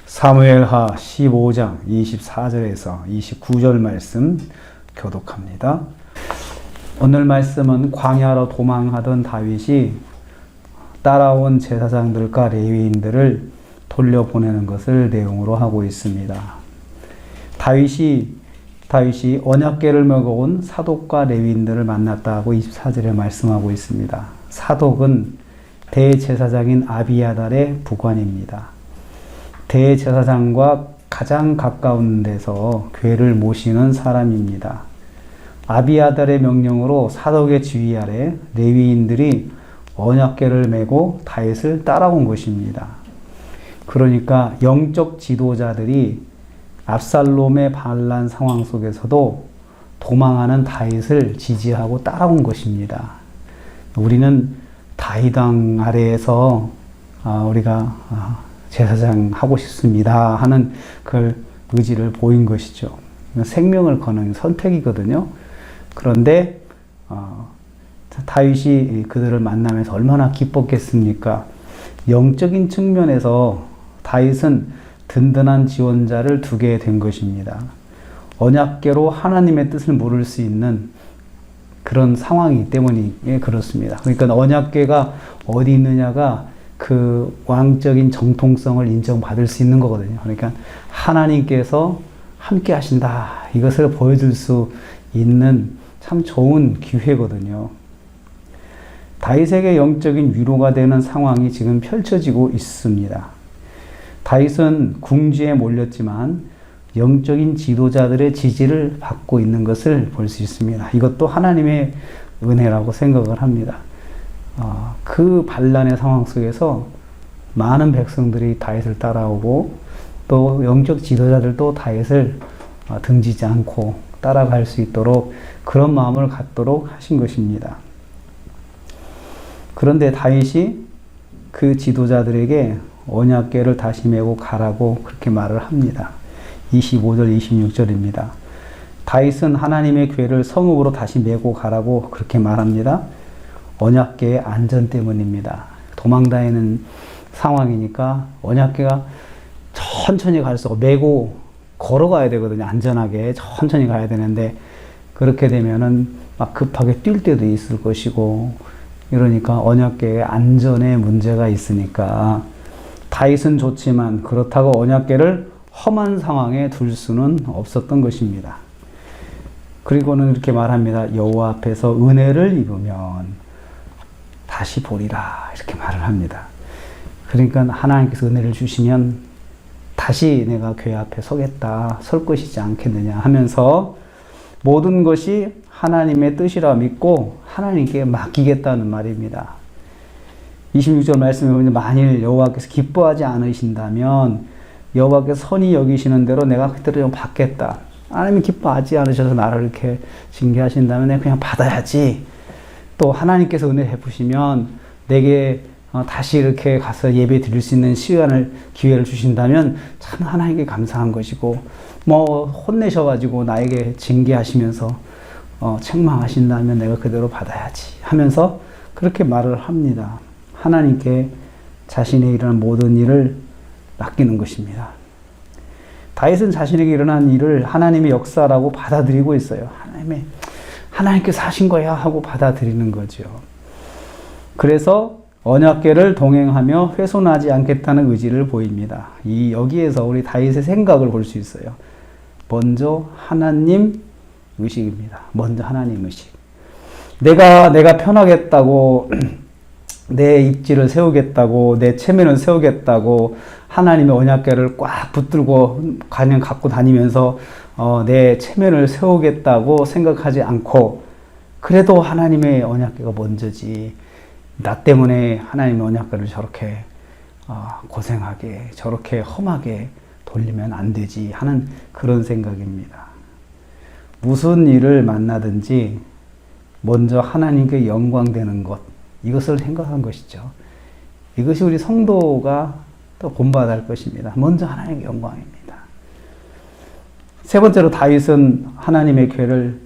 사무엘하 15장 24절에서 29절 말씀 교독합니다. 오늘 말씀은 광야로 도망하던 다윗이 따라온 제사장들과 레위인들을 돌려보내는 것을 내용으로 하고 있습니다. 다윗이 언약궤를 메고 사독과 레위인들을 만났다고 24절에 말씀하고 있습니다. 사독은 대제사장인 아비아달의 부관입니다. 대제사장과 가장 가까운 데서 궤를 모시는 사람입니다. 아비아달의 명령으로 사독의 지휘 아래 레위인들이 언약궤를 메고 다윗을 따라온 것입니다. 그러니까 영적 지도자들이 압살롬의 반란 상황 속에서도 도망하는 다윗을 지지하고 따라온 것입니다. 우리는 다윗 왕 아래에서 우리가 제사장 하고 싶습니다 하는 그 의지를 보인 것이죠. 생명을 거는 선택이거든요. 그런데 다윗이 그들을 만나면서 얼마나 기뻤겠습니까? 영적인 측면에서 다윗은 든든한 지원자를 두게 된 것입니다. 언약궤로 하나님의 뜻을 물을 수 있는 그런 상황이기 때문에 그렇습니다. 그러니까 언약궤가 어디 있느냐가 그 왕적인 정통성을 인정받을 수 있는 거거든요. 그러니까 하나님께서 함께 하신다, 이것을 보여줄 수 있는 참 좋은 기회거든요. 다윗에게 영적인 위로가 되는 상황이 지금 펼쳐지고 있습니다. 다윗은 궁지에 몰렸지만 영적인 지도자들의 지지를 받고 있는 것을 볼 수 있습니다. 이것도 하나님의 은혜라고 생각을 합니다. 그 반란의 상황 속에서 많은 백성들이 다윗을 따라오고 또 영적 지도자들도 다윗을 등지지 않고 따라갈 수 있도록 그런 마음을 갖도록 하신 것입니다. 그런데 다윗이 그 지도자들에게 언약궤를 다시 메고 가라고 그렇게 말을 합니다. 25절 26절입니다. 다윗은 하나님의 궤를 성읍으로 다시 메고 가라고 그렇게 말합니다. 언약궤의 안전 때문입니다. 도망다니는 상황이니까 언약궤가 천천히 갈수록 메고 걸어가야 되거든요. 안전하게 천천히 가야 되는데 그렇게 되면은 막 급하게 뛸 때도 있을 것이고 이러니까 언약궤의 안전에 문제가 있으니까 다윗은 좋지만 그렇다고 언약궤를 험한 상황에 둘 수는 없었던 것입니다. 그리고는 이렇게 말합니다. 여호와 앞에서 은혜를 입으면 다시 보리라, 이렇게 말을 합니다. 그러니까 하나님께서 은혜를 주시면 다시 내가 궤 앞에 서겠다, 설 것이지 않겠느냐 하면서 모든 것이 하나님의 뜻이라 믿고 하나님께 맡기겠다는 말입니다. 26절 말씀에 보면 만일 여호와께서 기뻐하지 않으신다면 여호와께서 선히 여기시는 대로 내가 그대로 좀 받겠다. 하나님이 기뻐하지 않으셔서 나를 이렇게 징계하신다면 내가 그냥 받아야지. 또 하나님께서 은혜 베푸시면 내게 다시 이렇게 가서 예배 드릴 수 있는 기회를 주신다면 참 하나님께 감사한 것이고 혼내셔가지고 나에게 징계하시면서 책망하신다면 내가 그대로 받아야지 하면서 그렇게 말을 합니다. 하나님께 자신의 일어난 모든 일을 맡기는 것입니다. 다윗은 자신에게 일어난 일을 하나님의 역사라고 받아들이고 있어요. 하나님께서 하신 거야 하고 받아들이는 거죠. 그래서 언약궤를 동행하며 훼손하지 않겠다는 의지를 보입니다. 여기에서 우리 다윗의 생각을 볼 수 있어요. 먼저 하나님 의식입니다. 먼저 하나님 의식. 내가 편하겠다고 내 입지를 세우겠다고 내 체면을 세우겠다고 하나님의 언약궤를 꽉 붙들고 그냥 갖고 다니면서 내 체면을 세우겠다고 생각하지 않고 그래도 하나님의 언약궤가 먼저지 나 때문에 하나님의 언약궤를 저렇게 고생하게 저렇게 험하게 돌리면 안 되지 하는 그런 생각입니다. 무슨 일을 만나든지 먼저 하나님께 영광되는 것, 이것을 생각한 것이죠. 이것이 우리 성도가 또 본받아야 할 것입니다. 먼저 하나님의 영광입니다. 세 번째로 다윗은 하나님의 궤를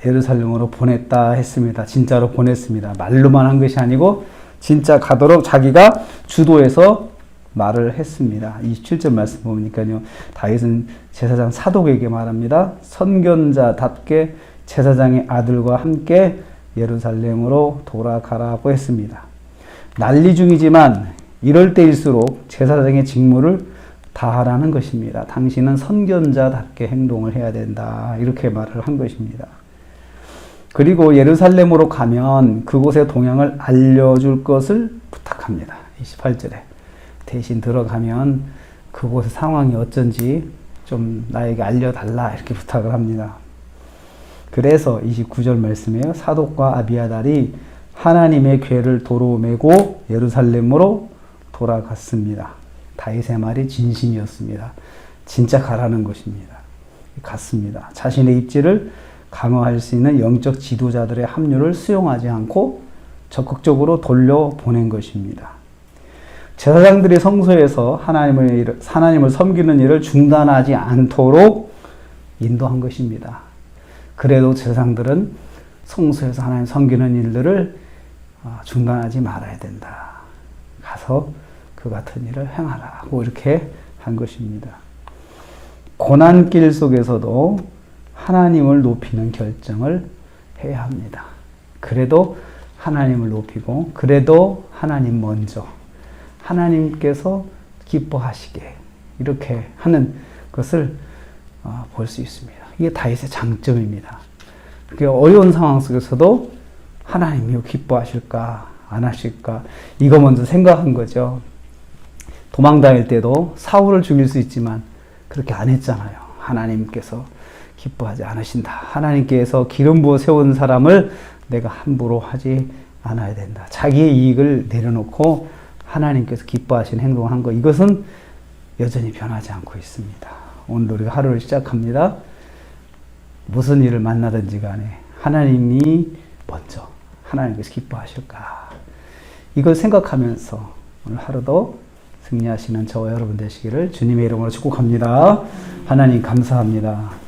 예루살렘으로 보냈다 했습니다. 진짜로 보냈습니다. 말로만 한 것이 아니고 진짜 가도록 자기가 주도해서 말을 했습니다. 27절 말씀 보니까요. 다윗은 제사장 사독에게 말합니다. 선견자답게 제사장의 아들과 함께 예루살렘으로 돌아가라고 했습니다. 난리 중이지만 이럴 때일수록 제사장의 직무를 다하라는 것입니다. 당신은 선견자답게 행동을 해야 된다. 이렇게 말을 한 것입니다. 그리고 예루살렘으로 가면 그곳의 동향을 알려줄 것을 부탁합니다. 28절에 대신 들어가면 그곳의 상황이 어쩐지 좀 나에게 알려달라 이렇게 부탁을 합니다. 그래서 29절 말씀에요. 사독과 아비아달이 하나님의 궤를 도로 메고 예루살렘으로 돌아갔습니다. 다윗의 말이 진심이었습니다. 진짜 가라는 것입니다. 갔습니다. 자신의 입지를 강화할 수 있는 영적 지도자들의 합류를 수용하지 않고 적극적으로 돌려보낸 것입니다. 제사장들이 성소에서 하나님을 섬기는 일을 중단하지 않도록 인도한 것입니다. 그래도 제사장들은 성소에서 하나님 섬기는 일들을 중단하지 말아야 된다. 가서 그 같은 일을 행하라고 이렇게 한 것입니다. 고난길 속에서도 하나님을 높이는 결정을 해야 합니다. 그래도 하나님을 높이고 그래도 하나님 먼저 하나님께서 기뻐하시게 이렇게 하는 것을 볼 수 있습니다. 이게 다윗의 장점입니다. 어려운 상황 속에서도 하나님이 기뻐하실까 안 하실까 이거 먼저 생각한 거죠. 도망다닐 때도 사울을 죽일 수 있지만 그렇게 안 했잖아요. 하나님께서 기뻐하지 않으신다. 하나님께서 기름 부어 세운 사람을 내가 함부로 하지 않아야 된다. 자기의 이익을 내려놓고 하나님께서 기뻐하시는 행동을 한 것, 이것은 여전히 변하지 않고 있습니다. 오늘 우리가 하루를 시작합니다. 무슨 일을 만나든지 간에 하나님이 먼저 하나님께서 기뻐하실까, 이걸 생각하면서 오늘 하루도 승리하시는 저와 여러분 되시기를 주님의 이름으로 축복합니다. 하나님 감사합니다.